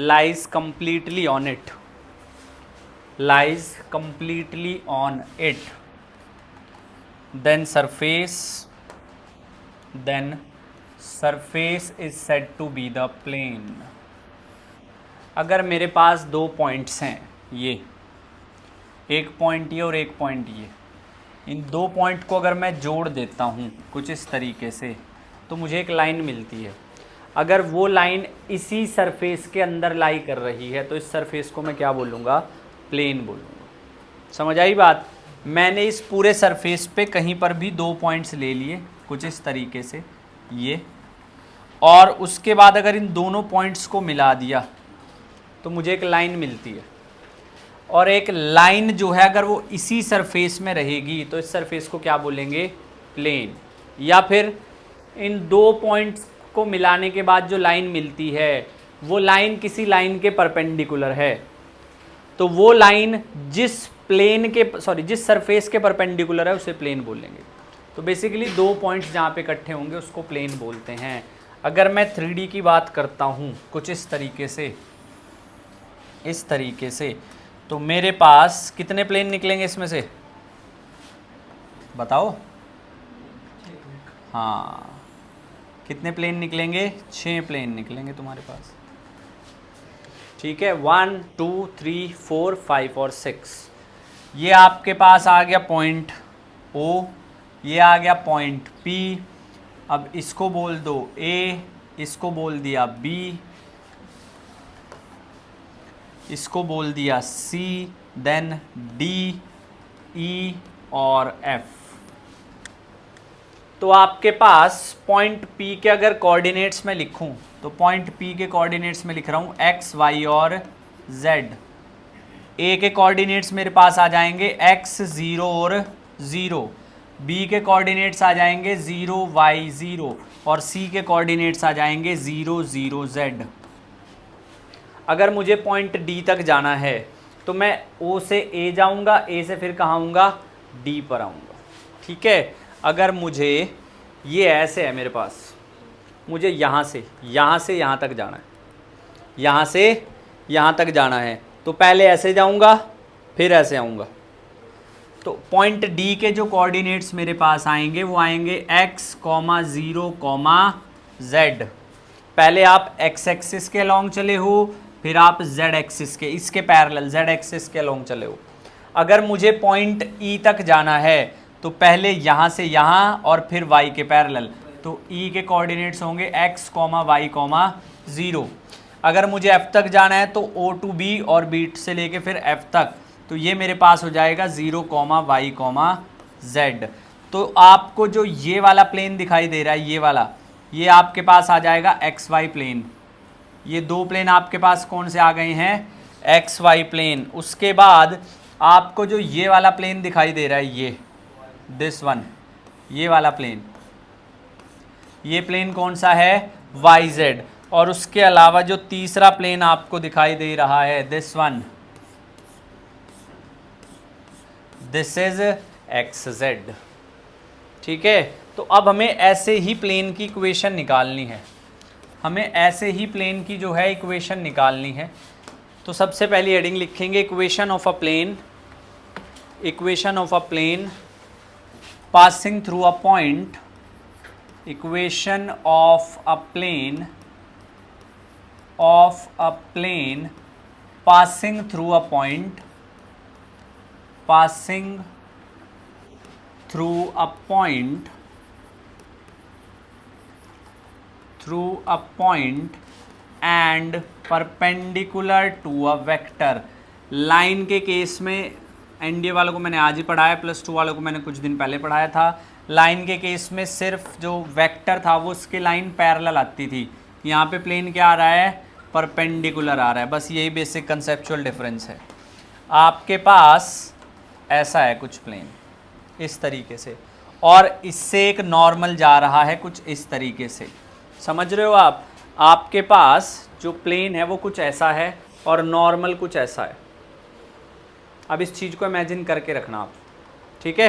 lies completely on it, lies completely on it, then surface is said to be the plane। अगर मेरे पास दो points हैं, ये एक पॉइंट ये और एक पॉइंट ये, इन दो पॉइंट को अगर मैं जोड़ देता हूँ कुछ इस तरीके से, तो मुझे एक लाइन मिलती है। अगर वो लाइन इसी सरफेस के अंदर लाई कर रही है तो इस सरफेस को मैं क्या बोलूँगा? प्लेन बोलूँगा। समझ आई बात? मैंने इस पूरे सरफेस पे कहीं पर भी दो पॉइंट्स ले लिए कुछ इस तरीके से ये, और उसके बाद अगर इन दोनों पॉइंट्स को मिला दिया तो मुझे एक लाइन मिलती है। और एक लाइन जो है अगर वो इसी सरफेस में रहेगी तो इस सरफेस को क्या बोलेंगे? प्लेन। या फिर इन दो पॉइंट्स को मिलाने के बाद जो लाइन मिलती है वो लाइन किसी लाइन के परपेंडिकुलर है, तो वो लाइन जिस सरफेस के परपेंडिकुलर है उसे प्लेन बोलेंगे। तो बेसिकली दो पॉइंट्स जहाँ पे इकट्ठे होंगे उसको प्लेन बोलते हैं। अगर मैं 3D की बात करता हूँ कुछ इस तरीके से, तो मेरे पास कितने प्लेन निकलेंगे इसमें से? बताओ। हाँ, कितने प्लेन निकलेंगे? 6 प्लेन निकलेंगे तुम्हारे पास। ठीक है, 1 2 3 4 5 और 6। ये आपके पास आ गया पॉइंट O, ये आ गया पॉइंट P। अब इसको बोल दो A, इसको बोल दिया B, इसको बोल दिया C, देन D, E और F। तो आपके पास पॉइंट P के अगर कोऑर्डिनेट्स में लिखूं तो पॉइंट P के कोऑर्डिनेट्स में लिख रहा हूं x, y और z। A के कोऑर्डिनेट्स मेरे पास आ जाएंगे x 0 और 0, B के कोऑर्डिनेट्स आ जाएंगे 0 y 0 और C के कोऑर्डिनेट्स आ जाएंगे 0 0 z। अगर मुझे पॉइंट D तक जाना है तो मैं O से A जाऊंगा, A से फिर कहाँ आऊँगा? D पर आऊँगा। ठीक है, अगर मुझे ये ऐसे है मेरे पास, मुझे यहाँ से यहाँ तक जाना है, यहाँ से यहाँ तक जाना है, तो पहले ऐसे जाऊँगा फिर ऐसे आऊँगा। तो पॉइंट D के जो कोऑर्डिनेट्स मेरे पास आएंगे वो आएंगे x, 0, z। पहले आप x एक्सिस के अलोंग चले हो, फिर आप z एक्सिस के, इसके पैरेलल z एक्सिस के अलोंग चले हो। अगर मुझे पॉइंट E तक जाना है तो पहले यहाँ से यहाँ और फिर y के पैरेलल, तो E के कोऑर्डिनेट्स होंगे x, y, 0। अगर मुझे F तक जाना है तो O to B और B से लेके फिर F तक, तो ये मेरे पास हो जाएगा 0, y, z। तो आपको जो ये वाला प्लेन दिखाई दे रहा है, ये वाला, ये आपके पास आ जाएगा XY प्लेन। ये दो प्लेन आपके पास कौन से आ गए हैं? XY plane. उसके बाद आपको जो ये वाला प्लेन दिखाई दे रहा है, ये दिस वन, ये वाला प्लेन, ये प्लेन कौन सा है? YZ। और उसके अलावा जो तीसरा प्लेन आपको दिखाई दे रहा है, this one, this is XZ। ठीक है, तो अब हमें ऐसे ही प्लेन की इक्वेशन निकालनी है, हमें ऐसे ही प्लेन की जो है इक्वेशन निकालनी है। तो सबसे पहली हेडिंग लिखेंगे equation of a plane passing through a point, equation of a plane passing through a point and perpendicular to a vector। Line के केस में एनडीए वालों को मैंने आज ही पढ़ाया, +2 वालों को मैंने कुछ दिन पहले पढ़ाया था। लाइन के केस में सिर्फ जो वेक्टर था वो उसके लाइन पैरेलल आती थी, यहाँ पे प्लेन क्या आ रहा है? परपेंडिकुलर आ रहा है। बस यही बेसिक कंसेप्चुअल डिफरेंस है। आपके पास ऐसा है कुछ प्लेन इस तरीके से, और इससे एक नॉर्मल जा रहा है कुछ इस तरीके से। समझ रहे हो आप? आपके पास जो प्लेन है वो कुछ ऐसा है और नॉर्मल कुछ ऐसा है। अब इस चीज़ को इमेजिन करके रखना आप। ठीक है,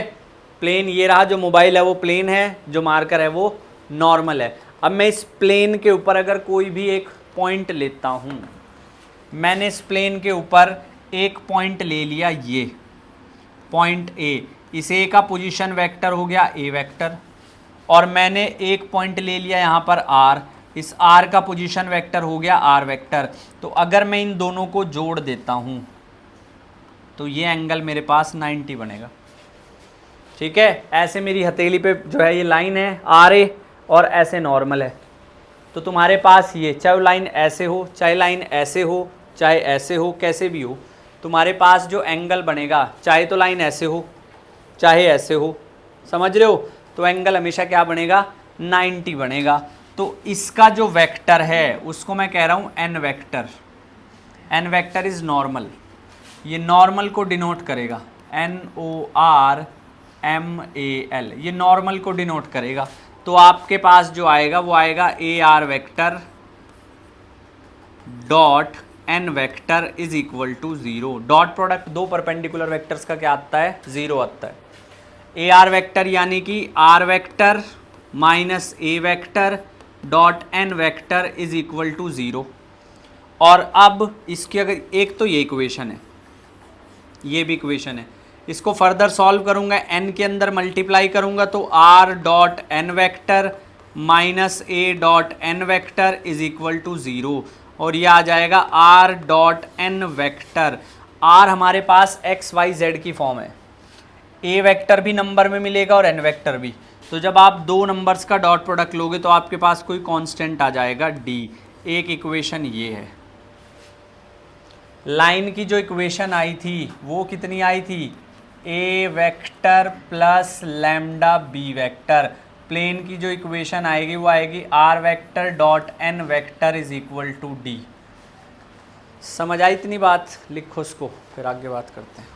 प्लेन ये रहा, जो मोबाइल है वो प्लेन है, जो मार्कर है वो नॉर्मल है। अब मैं इस प्लेन के ऊपर अगर कोई भी एक पॉइंट लेता हूँ, मैंने इस प्लेन के ऊपर एक पॉइंट ले लिया, ये पॉइंट ए, इस ए का पोजीशन वेक्टर हो गया ए वेक्टर, और मैंने एक पॉइंट ले लिया यहाँ पर आर, इस आर का पोजीशन वेक्टर हो गया आर वेक्टर। तो अगर मैं इन दोनों को जोड़ देता हूँ तो ये एंगल मेरे पास 90 बनेगा। ठीक है, ऐसे मेरी हथेली पे जो है ये लाइन है आर ए, और ऐसे नॉर्मल है। तो तुम्हारे पास ये चाहे लाइन ऐसे हो, चाहे लाइन ऐसे हो, चाहे ऐसे हो, कैसे भी हो, तुम्हारे पास जो एंगल बनेगा, चाहे तो लाइन ऐसे हो चाहे ऐसे हो, समझ रहे हो, तो एंगल हमेशा क्या बनेगा, 90 बनेगा। तो इसका जो वेक्टर है उसको मैं कह रहा हूँ n vector. N vector is normal, ये नॉर्मल को डिनोट करेगा, NORMAL, ये नॉर्मल को डिनोट करेगा। तो आपके पास जो आएगा वो आएगा AR vector dot N vector is equal to 0। Dot product दो परपेंडिकुलर वेक्टर्स का क्या आता है, 0 आता है। AR वेक्टर यानी कि R vector minus A vector dot N vector is equal to 0। और अब इसकी अगर एक तो ये इक्वेशन है, ये भी इक्वेशन है, इसको फर्दर सॉल्व करूंगा, n के अंदर मल्टीप्लाई करूंगा तो r dot N vector minus a dot N vector is equal to 0, और ये आ जाएगा r dot N vector. r हमारे पास x y z की फॉर्म है, a वेक्टर भी नंबर में मिलेगा और n वेक्टर भी। तो जब आप दो नंबर्स का डॉट प्रोडक्ट लोगे तो आपके पास कोई कांस्टेंट आ जाएगा d। एक इक्वेशन ये है। लाइन की जो इक्वेशन आई थी वो कितनी आई थी, a vector plus lambda b vector. Plane की जो इक्वेशन आएगी वो आएगी r vector dot n vector is equal to d। समझ आई इतनी बात, लिखो उसको फिर आगे बात करते हैं।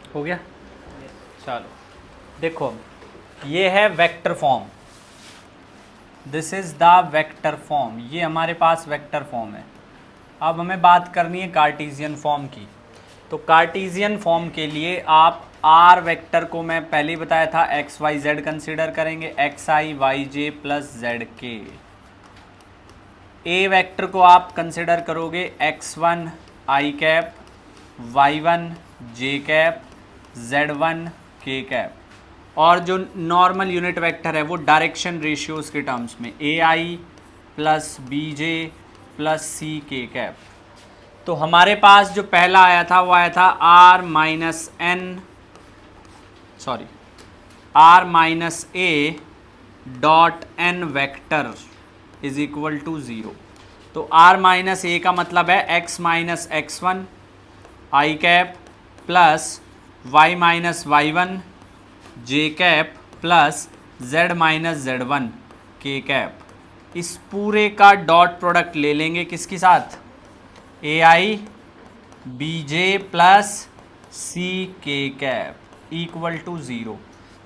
हो गया, चलो देखो ये है vector form, this is the vector form, ये हमारे पास वेक्टर फॉर्म है। अब हमें बात करनी है कार्टेशियन फॉर्म की। तो कार्टेशियन फॉर्म के लिए आप आर वेक्टर को मैं पहले ही बताया था एक्स वाई जेड कंसिडर करेंगे, एक्स आई वाई जे प्लस जेड के। ए वेक्टर को आप कंसिडर करोगे x1 I cap, y1 J cap, z1 K cap, और जो नॉर्मल यूनिट वेक्टर है वो डायरेक्शन रेशियोज के टर्म्स में ए आई प्लस बी जे प्लस सी के कैप। तो हमारे पास जो पहला आया था वो आया था R minus A dot N vector is equal to 0। तो आर माइनस ए का मतलब है x minus x1 I cap plus y minus y1 J cap plus z minus z1 K cap. इस पूरे का डॉट प्रोडक्ट ले लेंगे किसके साथ, ए आई बी जे प्लस सी के कैप इक्वल टू 0।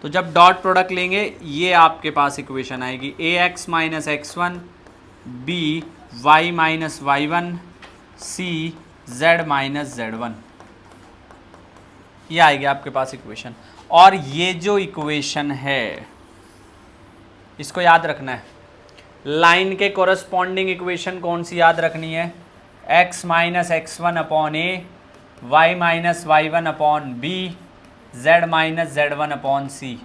तो जब डॉट प्रोडक्ट लेंगे ये आपके पास इक्वेशन आएगी a x minus x one B Y minus Y one c Z minus Z one, ये आएगी आपके पास इक्वेशन। और ये जो इक्वेशन है इसको याद रखना है। लाइन के कोरस्पॉन्डिंग इक्वेशन कौन सी याद रखनी है? x minus x one upon a y minus Y one upon b z minus Z one upon c.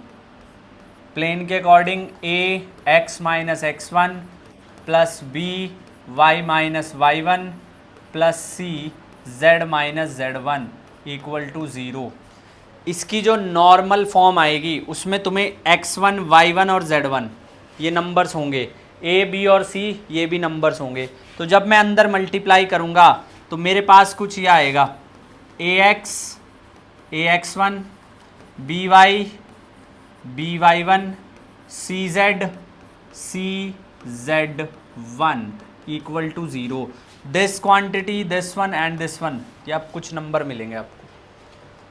Plane के according a x minus x one plus B Y minus Y one plus C Z minus Z one equal to 0। इसकी जो normal form आएगी उसमें तुम्हें x1 y1 और z1 ये numbers होंगे, a b और c ये भी नंबर्स होंगे। तो जब मैं अंदर मल्टीप्लाई करूँगा तो मेरे पास कुछ ये आएगा ax1 by by1 cz cz1 equal to 0। This quantity this one and this one, ये आप कुछ नंबर मिलेंगे आपको।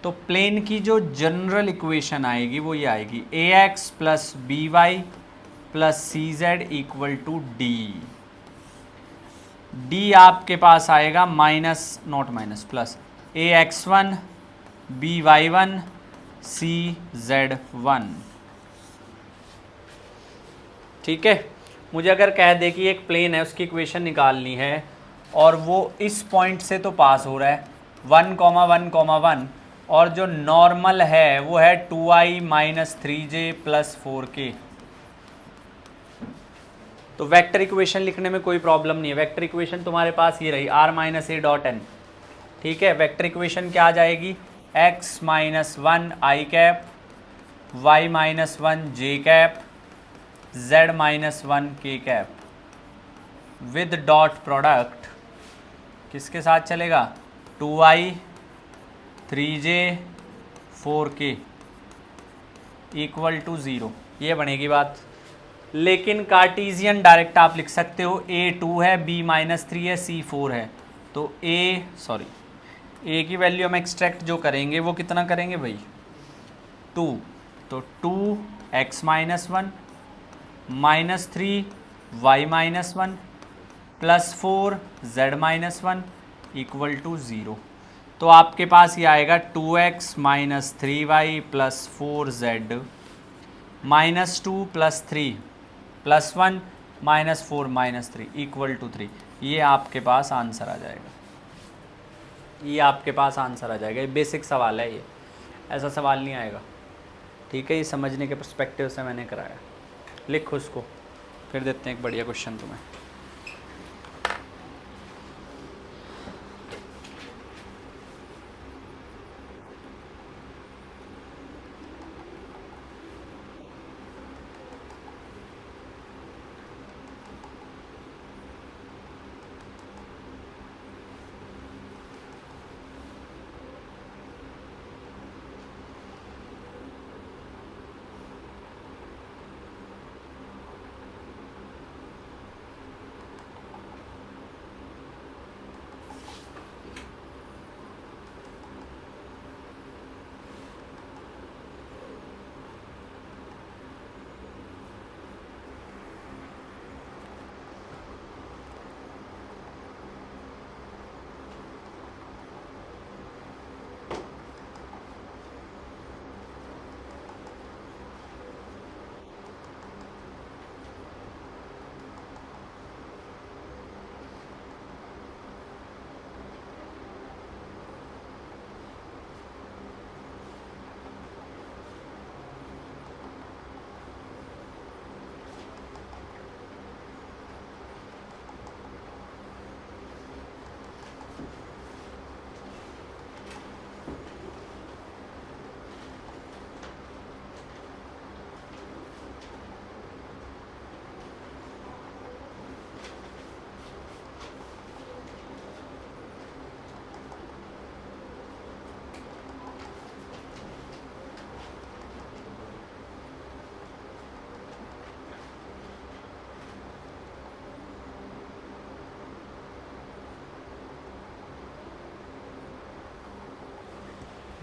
तो प्लेन की जो जनरल इक्वेशन आएगी वो ये आएगी a x plus B Y plus C z equal to d. D आपके पास आएगा minus not minus plus a x one B y one c z one. ठीक है, मुझे अगर कह दे कि एक प्लेन है उसकी इक्वेशन निकालनी है और वो इस पॉइंट से तो पास हो रहा है 1,1,1 और जो नॉर्मल है वो है 2i minus 3j plus 4k। तो वेक्टर इक्वेशन लिखने में कोई प्रॉब्लम नहीं है। वेक्टर इक्वेशन तुम्हारे पास ये रही r माइनस ए डॉट एन। ठीक है, वेक्टर इक्वेशन क्या आ जाएगी? x minus 1 i cap y minus 1 j cap z minus 1 k cap with dot product किसके साथ चलेगा? 2i 3j 4k equal to 0, ये बनेगी बात। लेकिन कार्टीजियन डायरेक्ट आप लिख सकते हो, a 2 है b माइनस 3 है c 4 है। तो a की वैल्यू हम एक्सट्रैक्ट जो करेंगे वो कितना करेंगे भाई? 2। तो 2x minus 1 minus 3 y minus 1 plus 4 z minus 1 equal to 0। तो आपके पास ये आएगा 2x minus 3y plus 4z minus 2 plus 3 plus 1 minus 4 minus 3 equal to 3। ये आपके पास आंसर आ जाएगा, ये आपके पास आंसर आ जाएगा। ये बेसिक सवाल है, ये ऐसा सवाल नहीं आएगा। ठीक है, ये समझने के पर्सपेक्टिव से मैंने कराया। लिख उसको, फिर देते हैं एक बढ़िया क्वेश्चन तुम्हें।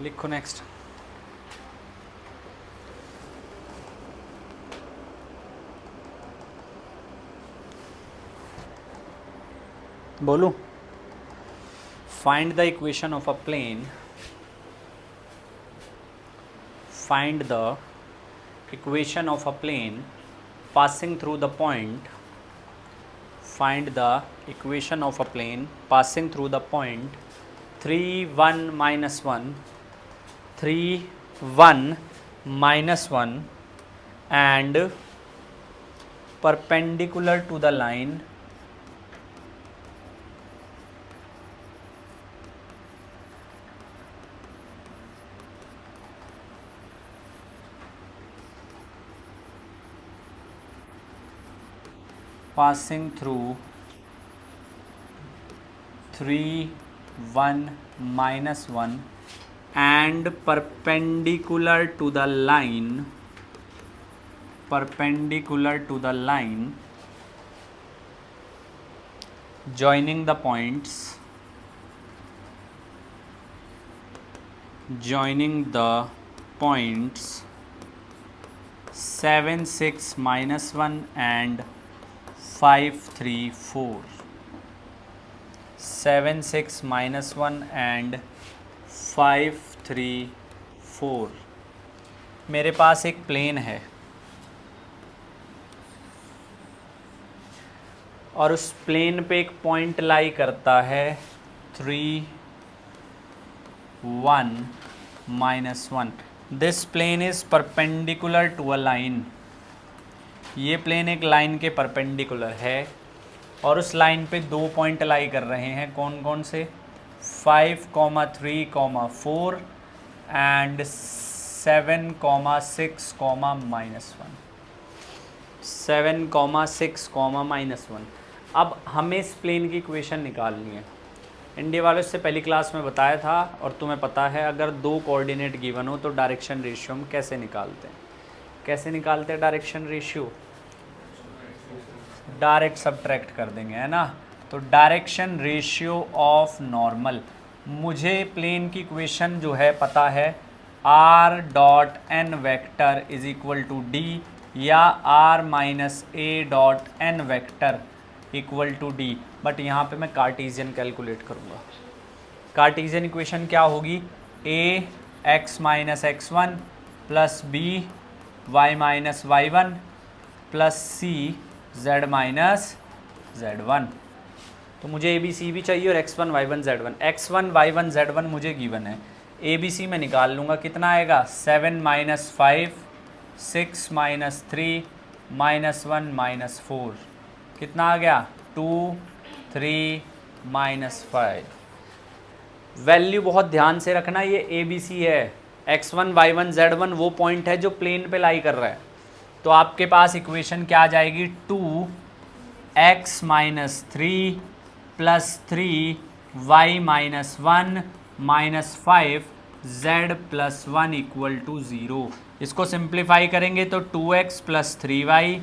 लिखो नेक्स्ट। बोलूं, find the equation of a plane, find the equation of a plane passing through the point, find the equation of a plane passing through the point 3 1 minus 1 3 1 minus 1 and perpendicular to the line passing through 3 1 minus 1 and perpendicular to the line joining the points 7 6 minus 1 and 5 3 4, 7 6 minus 1 and 5 3 4। मेरे पास एक plane है और उस plane पे एक point लाई करता है 3 1 minus 1। This plane is perpendicular to a line, ये प्लेन एक लाइन के परपेंडिकुलर है और उस लाइन पे दो पॉइंट लाई कर रहे हैं, कौन कौन से, 5 3 4 एंड 7 6 -1, 7 6 -1। अब हमें इस प्लेन की इक्वेशन निकालनी है। इंडिया वालों से पहली क्लास में बताया था और तुम्हें पता है, अगर दो कोऑर्डिनेट गिवन हो तो डायरेक्शन रेशियो हम कैसे निकालते हैं, कैसे निकालते हैं डायरेक्शन रेशियो, डायरेक्ट सब्ट्रैक्ट कर देंगे, है ना। तो डायरेक्शन रेशियो ऑफ नॉर्मल, मुझे प्लेन की इक्वेशन जो है पता है, r dot N vector is equal to d या r minus A dot N vector equal to d, but यहाँ पे मैं कार्टेशियन कैलकुलेट करूँगा। कार्टेशियन इक्वेशन क्या होगी, a x minus x1 plus b y minus y1 plus c z minus z1। तो मुझे ABC भी चाहिए और x1 y1 z1, x1 y1 z1 मुझे गिवन है, ABC में निकाल लूँगा, कितना आएगा 7 माइनस 5 6 माइनस 3 -1 -4, कितना आ गया 2 3 -5। वैल्यू बहुत ध्यान से रखना, ये ABC है, x1 y1 z1 वो पॉइंट है जो प्लेन पे लाई कर रहा है। तो आपके पास इक्वेशन क्या आ जाएगी, 2x minus 3 plus 3 y minus 1 minus 5 z plus 1 equal to 0। इसको सिंप्लीफाई करेंगे तो 2x plus 3y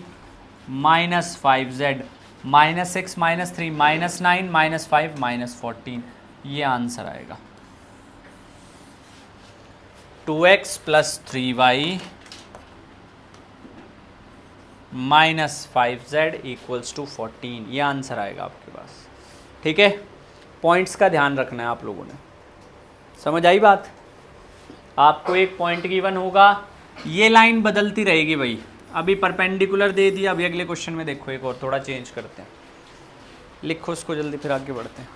minus 5z minus 6 minus 3 minus 9 minus 5 minus 14, ये आंसर आएगा। 2x plus 3y minus 5z equals to 14, ये आंसर आएगा आपके पास। ठीक है, पॉइंट्स का ध्यान रखना है आप लोगों ने, समझ आई बात। आपको एक पॉइंट गिवन होगा, ये लाइन बदलती रहेगी भाई, अभी परपेंडिकुलर दे दिया, अभी अगले क्वेश्चन में देखो एक और थोड़ा चेंज करते हैं, लिखो उसको जल्दी फिर आगे बढ़ते हैं।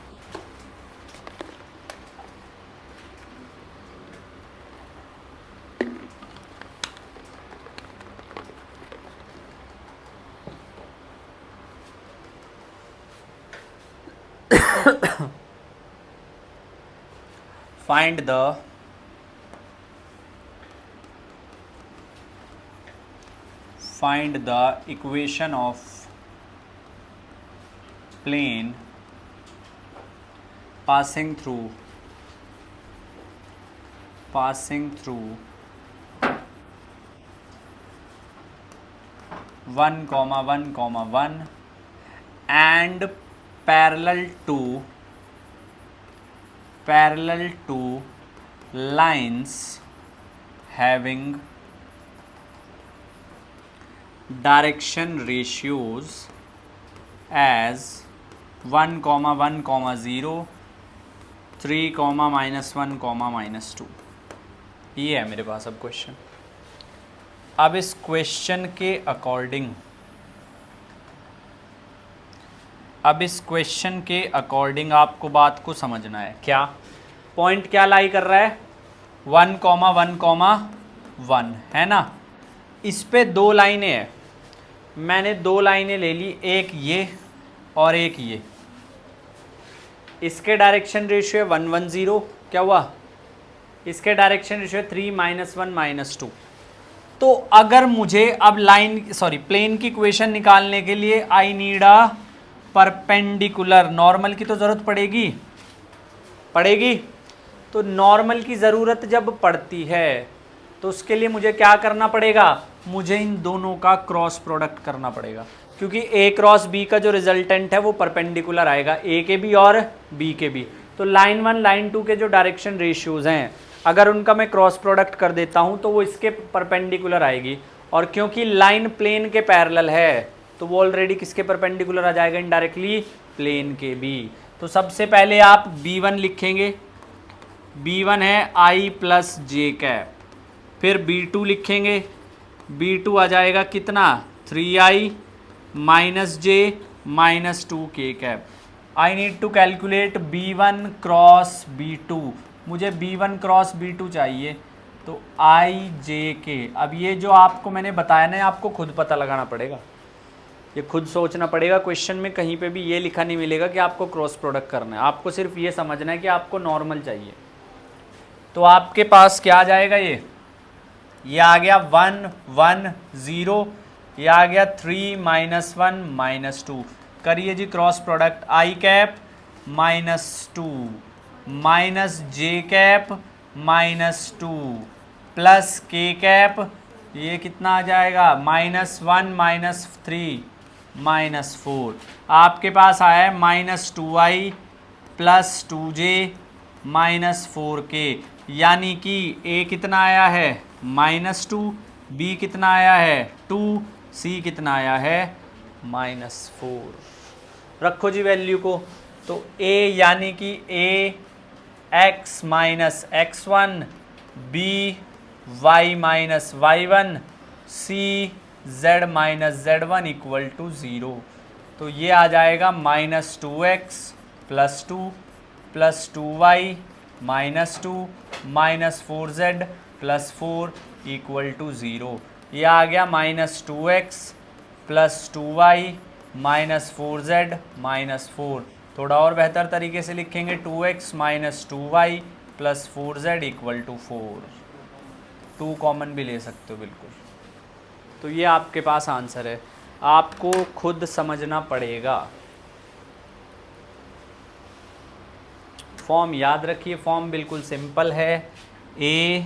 find the equation of plane passing through 1, 1, 1 and parallel to lines having direction ratios as 1, 1, 0, 3, -1, -2। ये है मेरे पास अब क्वेश्चन। अब इस क्वेश्चन के अकॉर्डिंग आपको बात को समझना है। क्या पॉइंट क्या लाई कर रहा है? 1, 1, 1 है ना। इस पे दो लाइनें हैं, मैंने दो लाइनें ले ली, एक ये और एक ये। इसके डायरेक्शन रेशियो है 1, 1, 0। क्या हुआ? इसके डायरेक्शन रेशियो है 3, -1, -2। तो अगर मुझे अब प्लेन की इक्वेशन निकालने के लिए I need a perpendicular, normal की तो जरूरत पड़ेगी। तो नॉर्मल की ज़रूरत जब पड़ती है तो उसके लिए मुझे क्या करना पड़ेगा? मुझे इन दोनों का क्रॉस प्रोडक्ट करना पड़ेगा, क्योंकि ए क्रॉस बी का जो रिजल्टेंट है वो परपेंडिकुलर आएगा, ए के भी और बी के भी। तो लाइन 1 लाइन 2 के जो डायरेक्शन रेशियोज हैं, अगर उनका मैं क्रॉस प्रोडक्ट कर देता हूं तो वो इसके परपेंडिकुलर आएगी। और क्योंकि लाइन प्लेन के पैरेलल है तो वो ऑलरेडी किसके परपेंडिकुलर आ जाएगा? इनडायरेक्टली प्लेन के भी। तो सबसे पहले आप B1 लिखेंगे, B1 है I + j कैप। फिर B2 लिखेंगे, B2 आ जाएगा कितना? 3I - j - 2k cap. I need to calculate B1 cross B2। मुझे B1 क्रॉस B2 चाहिए, तो IJK। अब ये जो आपको मैंने बताया ना, आपको खुद पता लगाना पड़ेगा, ये खुद सोचना पड़ेगा। क्वेश्चन में कहीं पे भी ये लिखा नहीं मिलेगा कि आपको क्रॉस प्रोडक्ट करना है, आपको सिर्फ ये समझना है कि आपको नॉर्मल चाहिए। तो आपके पास क्या आ जाएगा? ये आ गया 1, 1, 0, ये आ गया 3, -1, -2। करिए जी cross product. I cap -2 -j cap -2 plus k cap, ये कितना आ जाएगा? -1 -3 -4। आपके पास आया है -2i + 2j -4k, यानी कि a कितना आया है? -2, b कितना आया है? 2, c कितना आया है? -4। रखो जी वैल्यू को। तो a यानी कि a x - x1, b y - y1, c z - z1 = 0। तो ये आ जाएगा -2x + 2 + 2y - 2 -4z + 4 = 0। ये आ गया -2x + 2y - 4z - 4। थोड़ा और बेहतर तरीके से लिखेंगे, 2x - 2y + 4z = 4। 2 कॉमन भी ले सकते हो बिल्कुल। तो ये आपके पास आंसर है, आपको खुद समझना पड़ेगा। फॉर्म याद रखिए, फॉर्म बिल्कुल सिंपल है। a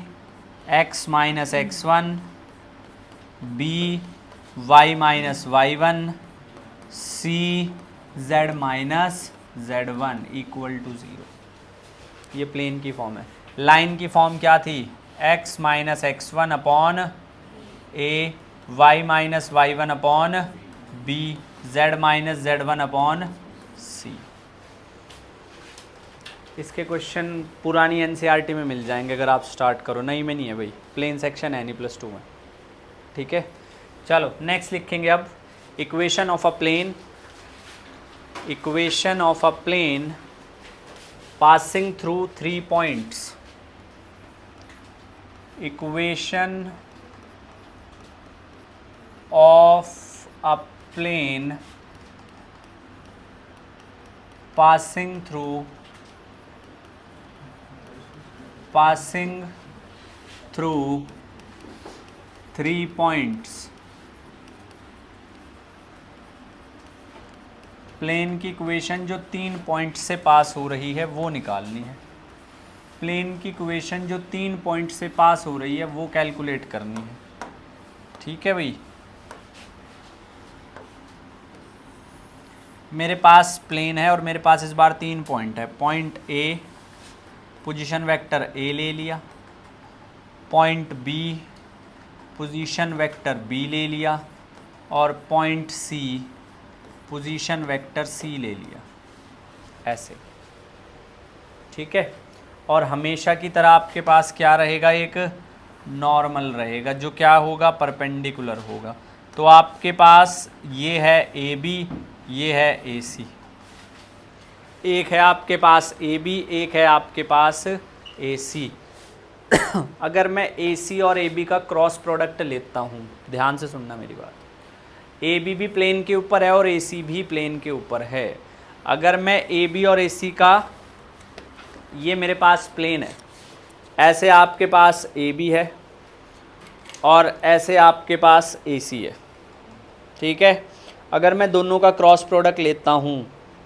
x - x1, b y - y1, c z - z1 = 0। ये प्लेन की फॉर्म है। लाइन की फॉर्म क्या थी? x - x1 upon a, y - y1 upon b, z - z1 upon c। इसके क्वेश्चन पुरानी NCERT में मिल जाएंगे अगर आप स्टार्ट करो, नई में नहीं है भाई, प्लेन सेक्शन है NE+2 में। ठीक है, चलो नेक्स्ट लिखेंगे अब equation of a plane. Equation of a plane passing through 3 points. Equation of a plane passing through 3 points. Plane की इक्वेशन जो 3 पॉइंट से पास हो रही है वो निकालनी है। प्लेन की इक्वेशन जो 3 पॉइंट से पास हो रही है वो कैलकुलेट करनी है। ठीक है भाई, मेरे पास प्लेन है और मेरे पास इस बार 3 पॉइंट है। Point a, position vector a ले लिया, point b position vector b ले लिया, और point c position vector c ले लिया, ऐसे। ठीक है, और हमेशा की तरह आपके पास क्या रहेगा, एक नॉर्मल रहेगा जो क्या होगा, परपेंडिकुलर होगा। तो आपके पास ये है ए बी, ये है ए सी, एक है आपके पास ए बी, एक है आपके पास ए सी। अगर मैं ए सी और ए बी का क्रॉस प्रोडक्ट लेता हूँ, ध्यान से सुनना मेरी बात, ए बी भी प्लेन के ऊपर है और ए सी भी प्लेन के ऊपर है। अगर मैं ए बी और ए सी का, ये मेरे पास प्लेन है, ऐसे आपके पास ए बी है और ऐसे आपके पास ए सी है। ठीक है, अगर मैं दोनों का क्रॉस प्रोडक्ट लेता हूँ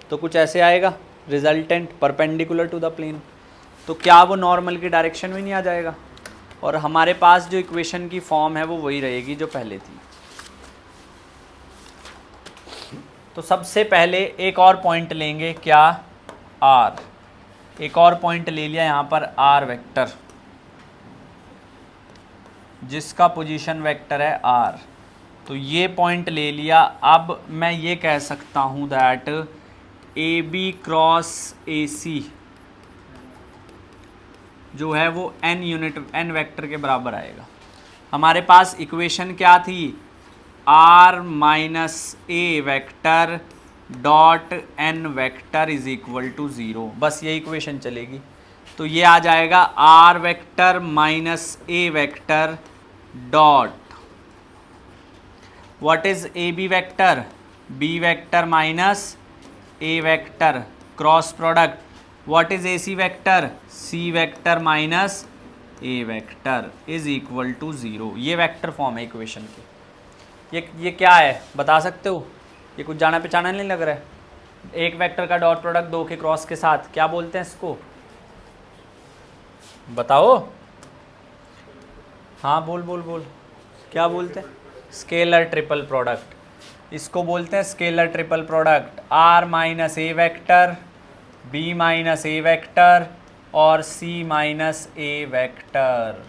तो कुछ ऐसे आएगा, resultant perpendicular to the plane. तो क्या वो नॉर्मल की डायरेक्शन में नहीं आ जाएगा, और हमारे पास जो इक्वेशन की फॉर्म है वो वही रहेगी जो पहले थी। तो सबसे पहले एक और पॉइंट लेंगे, क्या, आर। एक और पॉइंट ले लिया यहाँ पर आर वेक्टर, जिसका पोजीशन वेक्टर है आर। तो ये पॉइंट ले लिया। अब मैं ये कह सकता हूँ that A B cross A C जो है वो एन यूनिट एन वेक्टर के बराबर आएगा। हमारे पास इक्वेशन क्या थी, r minus A vector dot N vector is equal to 0, बस ये इक्वेशन चलेगी। तो ये आ जाएगा r vector minus A vector dot what is a b vector, b vector minus A vector cross product what is a c vector, c vector minus A vector is equal to 0। ये vector form है equation की। ये क्या है बता सकते हो, ये कुछ जाना पहचाना नहीं लग रहा है। एक वेक्टर का डॉट प्रोडक्ट दो के क्रॉस के साथ क्या बोलते हैं इसको, बताओ। हाँ बोल बोल बोल, क्या बोलते हैं, स्केलर ट्रिपल प्रोडक्ट। इसको बोलते हैं scalar triple product, R minus ए वेक्टर, बी माइनस ए वेक्टर और सी माइनस ए vector,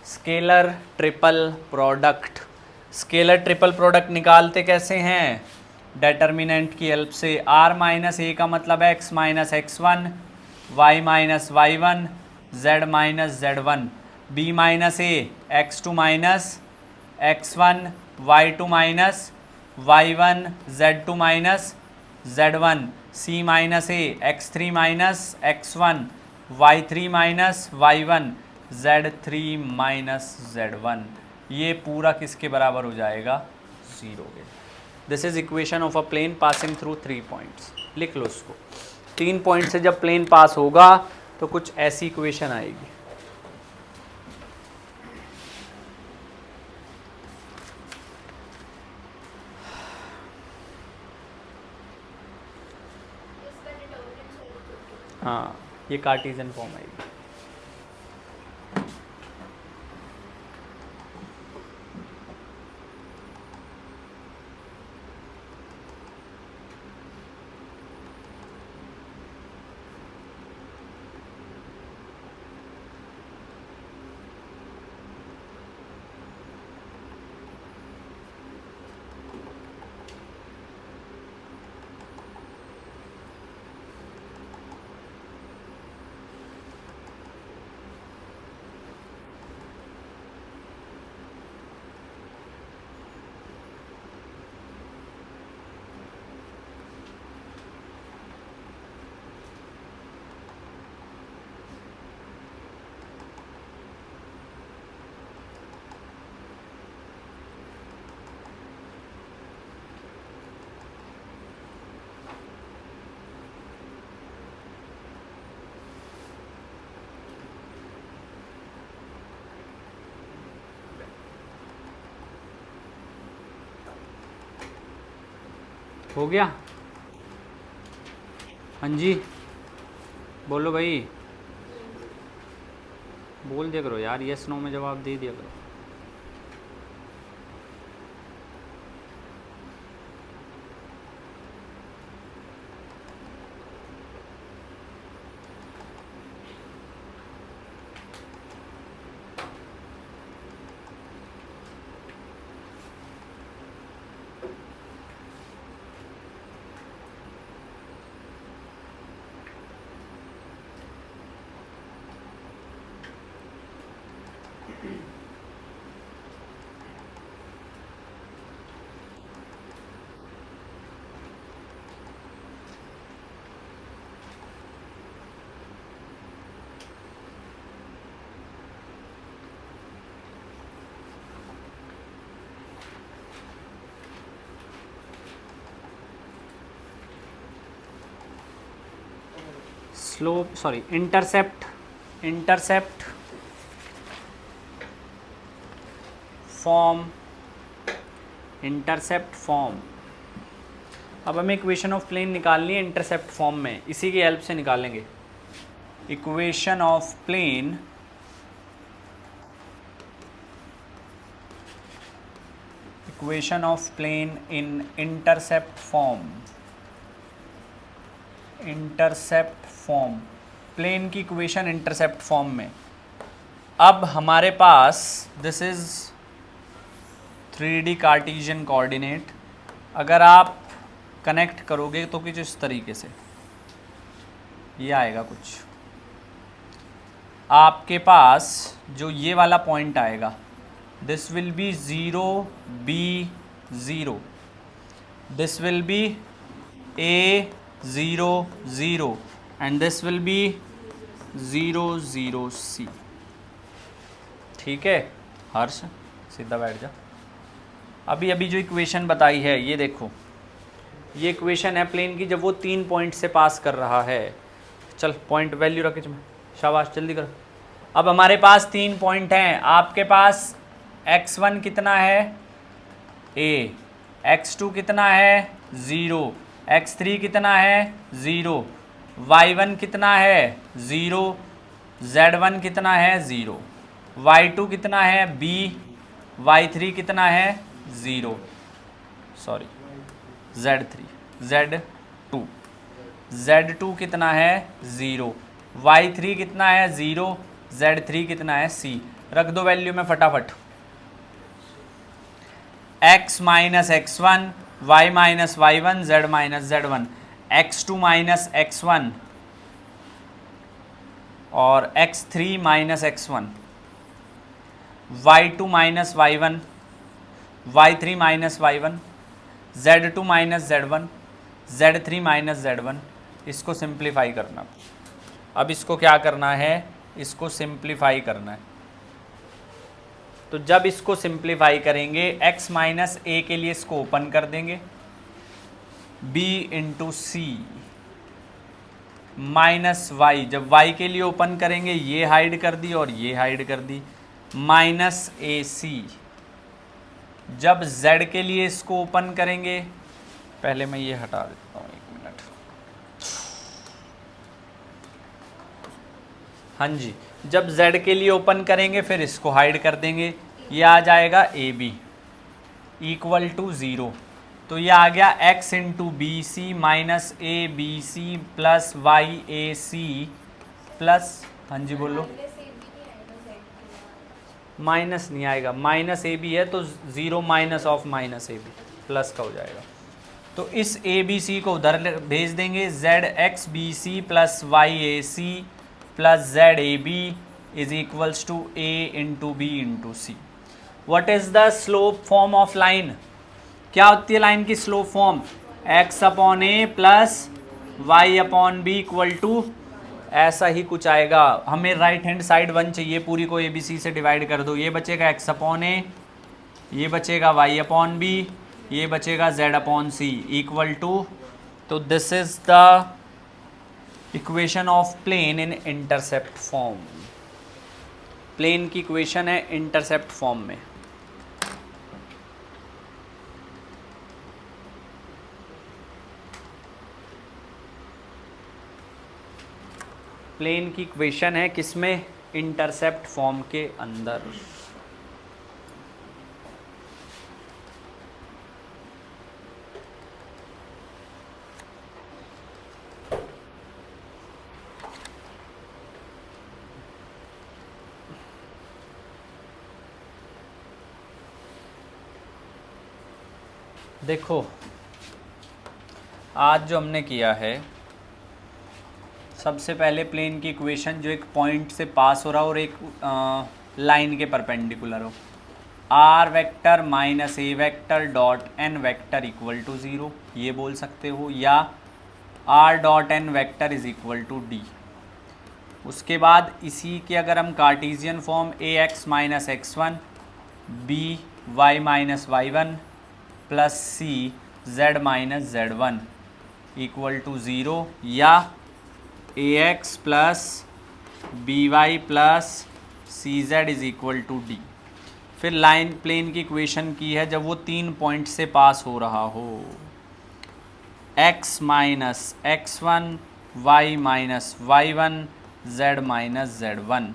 scalar triple product. Scalar triple product निकालते कैसे हैं, डेटर्मिनेंट की हेल्प से। आर माइनस ए का मतलब है x minus x one, y minus Y one, z minus Z one, b minus a x two minus x one, y two minus Y one, z two minus Z one, c minus a x three minus x one, y three minus Y one, z three minus Z one. ये पूरा किसके बराबर हो जाएगा, 0 के। This is equation of a plane passing through 3 points. लिख लो उसको, 3 point से जब प्लेन पास होगा तो कुछ ऐसी इक्वेशन आएगी। हाँ, ये कार्टेशियन फॉर्म आएगी। हो गया, हाँ जी बोलो भाई, बोल दिया करो यार, यस नो में जवाब दे दिया करो। Slope sorry intercept form. अब हमें इक्वेशन ऑफ प्लेन निकालनी है इंटरसेप्ट फॉर्म में, इसी की हेल्प से निकालेंगे। Equation of plane in intercept form, plane की इक्वेशन इंटरसेप्ट फॉर्म में। अब हमारे पास this is 3D Cartesian coordinate, अगर आप कनेक्ट करोगे तो कुछ इस तरीके से ये आएगा कुछ। आपके पास जो ये वाला पॉइंट आएगा, this will be 0 B 0, this will be A 0 0 and this will be 0 0 C। ठीक है हर्ष, सीधा बैठ जा। अभी जो इक्वेशन बताई है ये देखो, ये इक्वेशन है प्लेन की जब वो 3 पॉइंट से पास कर रहा है। चल पॉइंट वैल्यू रख इसमें, शाबाश जल्दी कर। अब हमारे पास 3 पॉइंट हैं, आपके पास x1 कितना है A, x2 कितना है 0, x3 कितना है 0, y1 कितना है 0, z1 कितना है 0, y2 कितना है B, y3 कितना है 0, सॉरी z2 कितना है 0, y3 कितना है 0, z3 कितना है C। रख दो वैल्यू में फटाफट। x minus x1, y minus y1, z minus z1, x2 minus x1 और x3 minus x1, y2 minus y1, y3 minus y1, z2 minus z1, z3 minus z1। इसको सिंप्लीफाई करना। अब इसको क्या करना है, इसको सिंप्लीफाई करना है। तो जब इसको सिंप्लीफाई करेंगे x माइनस ए के लिए इसको ओपन कर देंगे, b इंटू सी माइनस वाई, जब y के लिए ओपन करेंगे ये हाइड कर दी और ये हाइड कर दी, माइनस ए सी। जब z के लिए इसको ओपन करेंगे, पहले मैं ये हटा देता हूँ 1 मिनट। हाँ जी, जब z के लिए ओपन करेंगे फिर इसको हाइड कर देंगे, ये आ जाएगा ए बी इक्वल टू 0। तो ये आ गया x into b c minus a b c plus y a c plus, हाँ जी बोलो। माइनस नहीं आएगा, माइनस ए बी है तो 0 minus of minus a b plus का हो जाएगा। तो इस ए बी सी को उधर भेज देंगे, z x b c plus y a c plus z a b is equals to a into b into c. What is the slope form of line? क्या होती है लाइन की slope form? X upon a plus y upon b equal to, ऐसा ही कुछ आएगा। हमें right hand side 1 चाहिए, पूरी को ए बी सी से डिवाइड कर दो। ये बचेगा एक्स अपॉन ए, ये बचेगा वाई अपॉन बी, ये बचेगा Z upon C equal to. तो this is the equation of plane in intercept form. Plane की इक्वेशन है इंटरसेप्ट फॉर्म में। प्लेन की इक्वेशन है किसमें? इंटरसेप्ट फॉर्म के अंदर। देखो आज जो हमने किया है, सबसे पहले प्लेन की इक्वेशन जो एक पॉइंट से पास हो रहा है और एक लाइन के परपेंडिकुलर हो। R vector minus A vector dot N vector equal to 0 ये बोल सकते हो, या R dot N vector is equal to D. उसके बाद इसी के अगर हम cartesian form A x minus x one B Y minus Y one plus C Z minus Z one equal to 0, या A x plus B Y plus C Z is equal to D. फिर line plane की equation की है जब वो 3 point से पास हो रहा हो, x minus x one y minus Y one z minus Z one,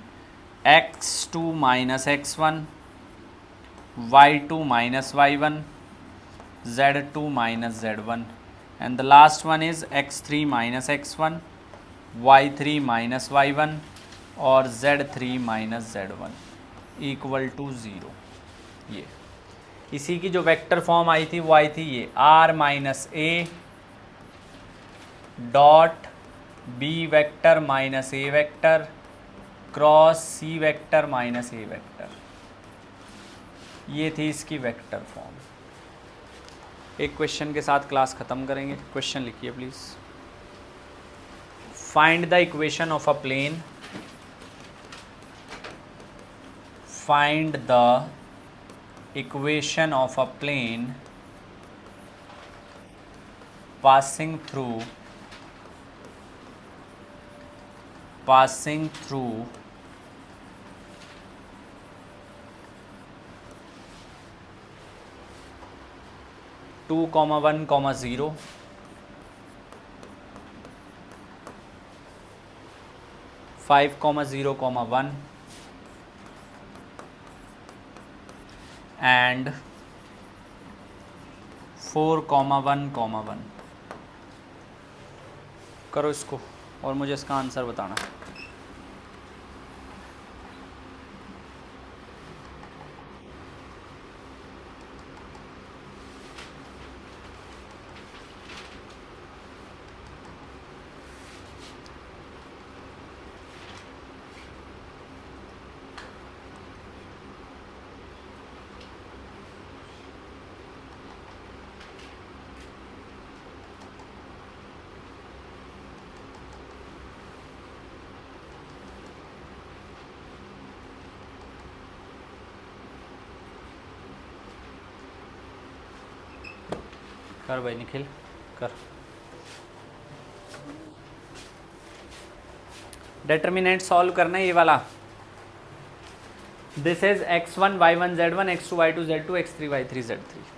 x two minus x one y two minus Y one z2 minus z1, and the last one is x3 minus x1 y3 minus y1 और z3 minus z1 equal to 0। ये इसी की जो vector form I थी वो आई थी ये r minus ए dot b vector minus ए vector cross c vector minus ए vector, ये थी इसकी वेक्टर फॉर्म। एक क्वेश्चन के साथ क्लास ख़त्म करेंगे। क्वेश्चन लिखिए please. Find the equation of a plane, find the equation of a plane passing through 2, 1, 0, 5, 0, 1 and 4, 1, 1। करो इसको और मुझे इसका आंसर बताना। कर भाई निखिल कर। डिटर्मिनेंट सॉल्व करना है ये वाला। This is x1 y1 z1 x2 y2 z2 x3 y3 z3।